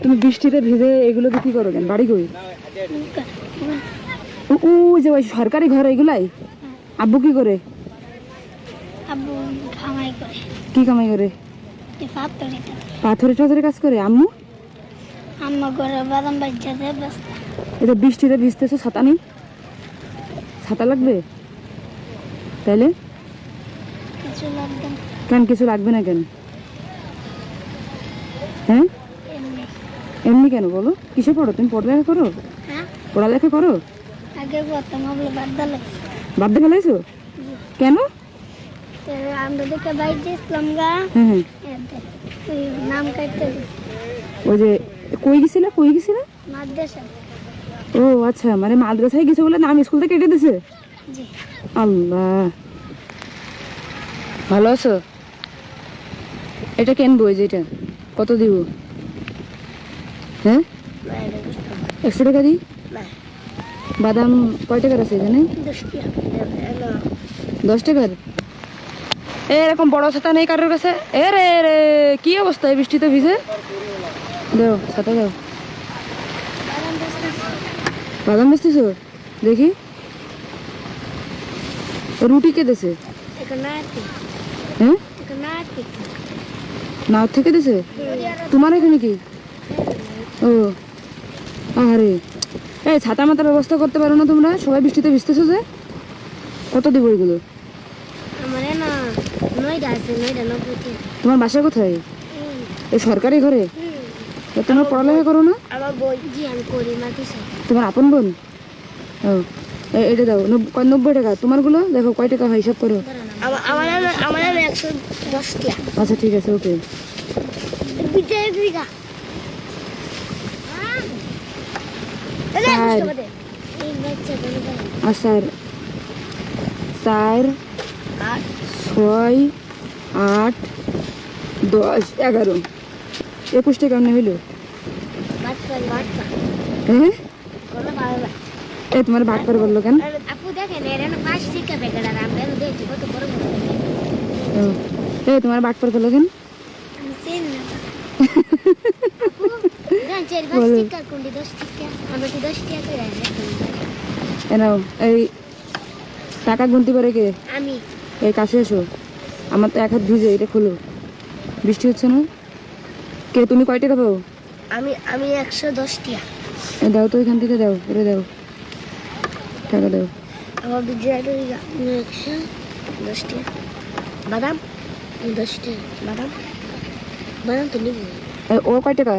তুমি বৃষ্টিতে ভিজে এগুলো কি করো কেন? বাড়ি কই? ও যে ওই সরকারি ঘর এগুলাই? আব্বু কি করে? আব্বু কামাই করে। কি কামাই করে? পাথরে কাজ করে। আম্মু? আম্মা ঘরে বাদাম বাচ্চাদের ব্যস্ত। এটা বৃষ্টিতে ভিজতেছো, ছাতা নেই? ছাতা লাগবে তাইলে? কিছু লাগবে না। কেন কিছু লাগবে না কেন? হ্যাঁ এমনি। এমনি কেন বলো? কিসে পড়ো তুমি? পড়ালেখা করো? হ্যাঁ পড়ালেখা করো? আগে করতাম, ওগুলো বাদ দিলাম। বাদ দিয়ে ফেলাইছো? কেন? আমরা দেখে বাইর দিয়েছিলাম গা। হ্যাঁ হ্যাঁ। ওই নাম কাটতে ওই যে কই গেছিলে? মাদ্রাসা। ও আচ্ছা, মানে মাদ্রাসায় গেছো বলে নাম স্কুল থেকে কেটে দিছে? জি। আল্লাহ, ভালো আছো? এটা কেন বই? যেটা কত দিব? হ্যাঁ 100 টাকা দিই। বাদাম কয় টাকার আছে এখানে? 10 টাকার। এরকম বড় ছাতা নেই কারোর কাছে? এ রে রে, কি অবস্থা এই বৃষ্টিতে ভিজে? দাও ছাতা দাও। বাদাম বেচতেছো? দেখি। রুটি কে দেছে? হ্যাঁ নাও থেকে দেছে? তোমার এখানে কি? ও আরে, এই ছাতা মাতার ব্যবস্থা করতে পারো না তোমরা? সবাই বৃষ্টিতে ভিজতেছো যে। কত দিব এগুলো? তোমার বাসা কোথায়? এই সরকারি ঘরে? তোমার পড়ালেখা করো না? তোমার আপন বোন? ও এটা দাও। 90 টাকা। তোমারগুলো দেখো কয় টাকা হয়, হিসাব করো। আচ্ছা ঠিক আছে, ওকে। আচ্ছা 4 6 8 10 11 21 টাকা কেমন হইলো? হ্যাঁ এই তোমার ভাগ করে বললো কেন? এই তোমার ভাগ করে বললো কেন? এনাও এই টাকা গুনতে পারে কে? আমি। এই কাছে এসো, আমার তো এক হাত ভিজে, এটা খোলো। বৃষ্টি হচ্ছে না? কে তুমি কয় টাকা পাও? আমি 110 টাকা। দাও তো, এখান থেকে দাও, এটা দাও, টাকা দাও। আমার বিজয়টা 110 টাকা। বাদাম 10 টাকা। বাদাম তো নিবো। ও কয় টাকা?